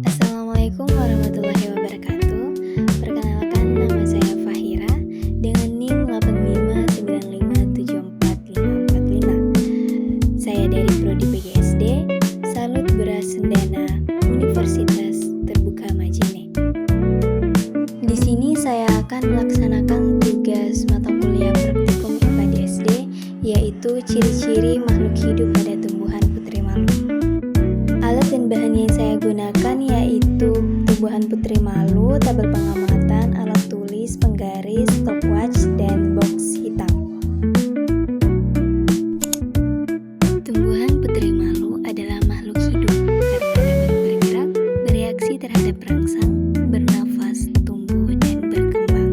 Assalamualaikum warahmatullahi wabarakatuh. Perkenalkan, nama saya Fahira dengan NIM 859574545. Saya dari Prodi PGSD, Salut Beras Sendana, Universitas Terbuka Majene. Di sini saya akan melaksanakan tugas mata kuliah praktikum IPA di SD, yaitu ciri-ciri makhluk hidup pada tumbuhan putri malu. Alat dan bahan yang saya gunakan yaitu tumbuhan putri malu, tabel pengamatan, alat tulis, penggaris, stopwatch, dan box hitam. Tumbuhan putri malu adalah makhluk hidup karena dapat bergerak, bereaksi terhadap rangsang, bernafas, tumbuh, dan berkembang.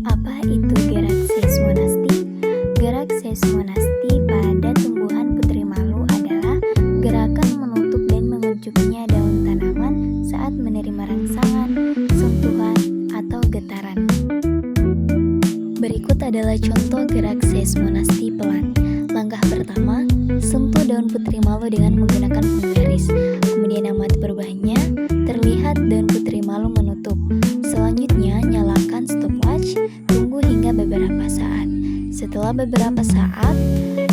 Apa itu gerak seismonasti? Gerak seismonasti pada tumbuhan putri malu adalah gerakan menutup dan mengejutnya daun tanaman saat menerima rangsangan, sentuhan, atau getaran. Berikut adalah contoh gerak seismonasti pelan. Langkah pertama, sentuh daun putri malu dengan menggunakan penggaris. Kemudian amati perubahannya, terlihat daun putri malu menutup. Selanjutnya, nyalakan stopwatch, tunggu hingga beberapa saat. Setelah beberapa saat,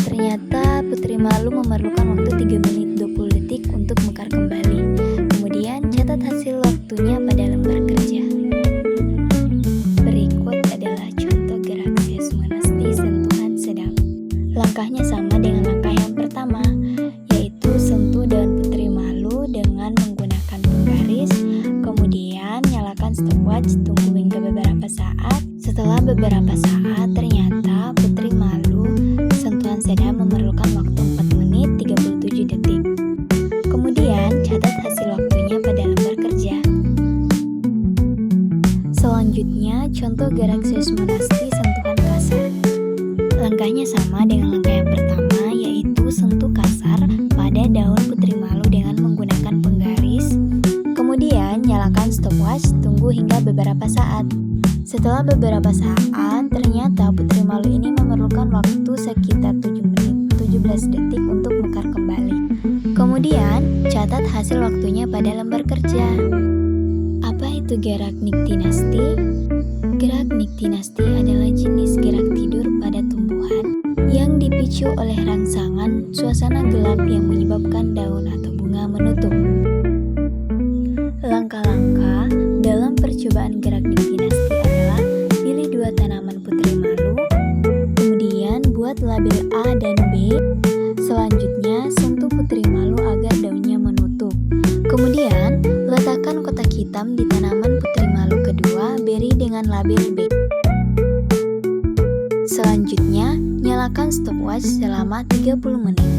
ternyata putri malu memerlukan waktu 3 menit 20 detik untuk mekar kembali. Kemudian catat hasil waktunya pada lembar kerja. Berikut adalah contoh gerak seismonasti sentuhan sedang. Langkahnya sama dengan langkah yang pertama, yaitu sentuh daun putri malu dengan menggunakan penggaris. Kemudian nyalakan stopwatch, tunggu hingga beberapa saat. Setelah beberapa saat, ternyata putri malu sentuhan sedang memerlukan waktu 4 menit 37 detik. Kemudian catat hasil waktunya pada lembar kerja. Selanjutnya, contoh gerak seismonasti sentuhan kasar. Langkahnya sama dengan langkah yang pertama, yaitu sentuh kasar pada daun putri malu dengan menggunakan penggaris. Kemudian nyalakan stopwatch, tunggu hingga beberapa saat. Setelah beberapa saat, ternyata putri malu ini memerlukan waktu sekitar 7 menit 17 detik untuk mekar kembali. Kemudian, catat hasil waktunya pada lembar kerja. Apa itu gerak niktinasti? Gerak niktinasti adalah jenis gerak tidur pada tumbuhan yang dipicu oleh rangsangan suasana gelap yang menyebabkan daun atau bunga menutup. Langkah-langkah dalam percobaan gerak niktinasti adalah pilih 2 tanaman putri malu, kemudian buat label A dan B. Selanjutnya, sentuh putri malu agar daunnya menutup. Kemudian, letakkan kotak hitam di tanaman putri malu kedua, beri dengan label B. Selanjutnya, nyalakan stopwatch selama 30 menit.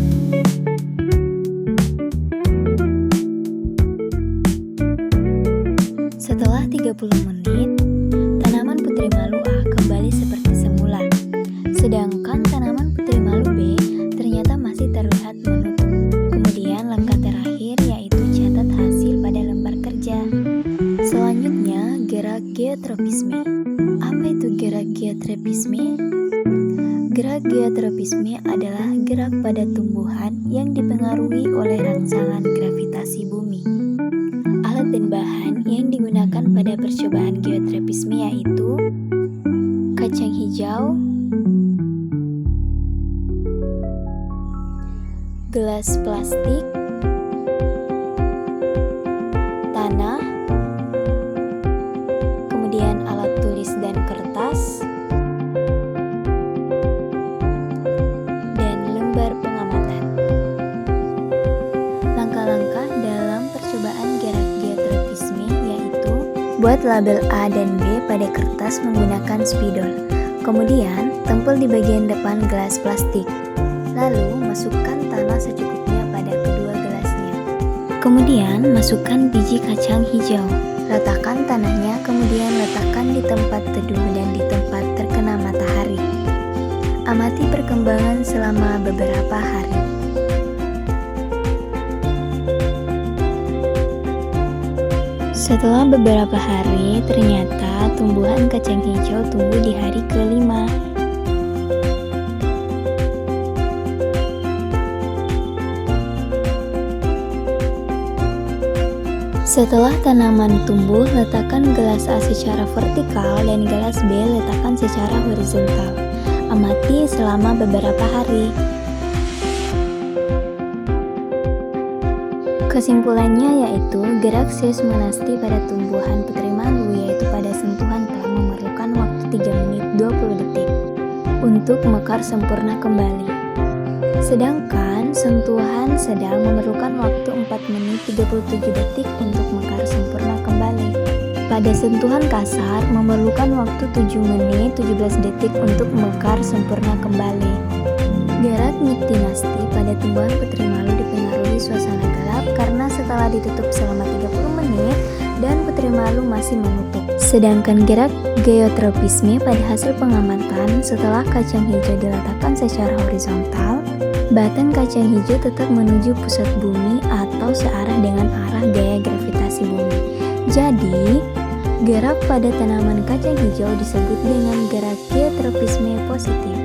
Setelah 30 menit, tanaman putri malu A kembali seperti semula. Sedangkan tanaman putri malu B ternyata masih terlihat menutup. Kemudian langkah terakhir yaitu catat hasil pada lembar kerja. Selanjutnya, gerak geotropisme. Apa itu gerak geotropisme? Gerak geotropisme adalah gerak pada tumbuhan yang dipengaruhi oleh rangsangan gravitasi bumi. Alat dan bahan yang digunakan pada percobaan geotropisme yaitu kacang hijau, gelas plastik, tanah, kemudian alat tulis dan kertas, dan lembar pengamatan. Langkah-langkah dalam percobaan gerak geotropisme yaitu buat label A dan B pada kertas menggunakan spidol. Kemudian, tempel di bagian depan gelas plastik. Lalu, masukkan tanah secukupnya pada kedua gelasnya. Kemudian, masukkan biji kacang hijau. Letakkan tanahnya, kemudian letakkan di tempat teduh dan di tempat terkena matahari. Amati perkembangan selama beberapa hari. Setelah beberapa hari, ternyata tumbuhan kacang hijau tumbuh di hari ke-5. Setelah tanaman tumbuh, letakkan gelas A secara vertikal dan gelas B letakkan secara horizontal. Amati selama beberapa hari. Kesimpulannya yaitu gerak seismonasti pada tumbuhan putri malu yaitu pada sentuhan telah memerlukan waktu 3 menit 20 detik untuk mekar sempurna kembali. Sedangkan sentuhan sedang memerlukan waktu 4 menit 37 detik untuk mekar sempurna kembali. Pada sentuhan kasar memerlukan waktu 7 menit 17 detik untuk mekar sempurna kembali. Gerak niktinasti pada tumbuhan putri malu dipengaruhi suasana gelap karena setelah ditutup selama 30 menit dan putri malu masih menutup. Sedangkan gerak geotropisme pada hasil pengamatan setelah kacang hijau diletakkan secara horizontal, batang kacang hijau tetap menuju pusat bumi atau searah dengan arah gaya gravitasi bumi. Jadi, gerak pada tanaman kacang hijau disebut dengan gerak geotropisme positif.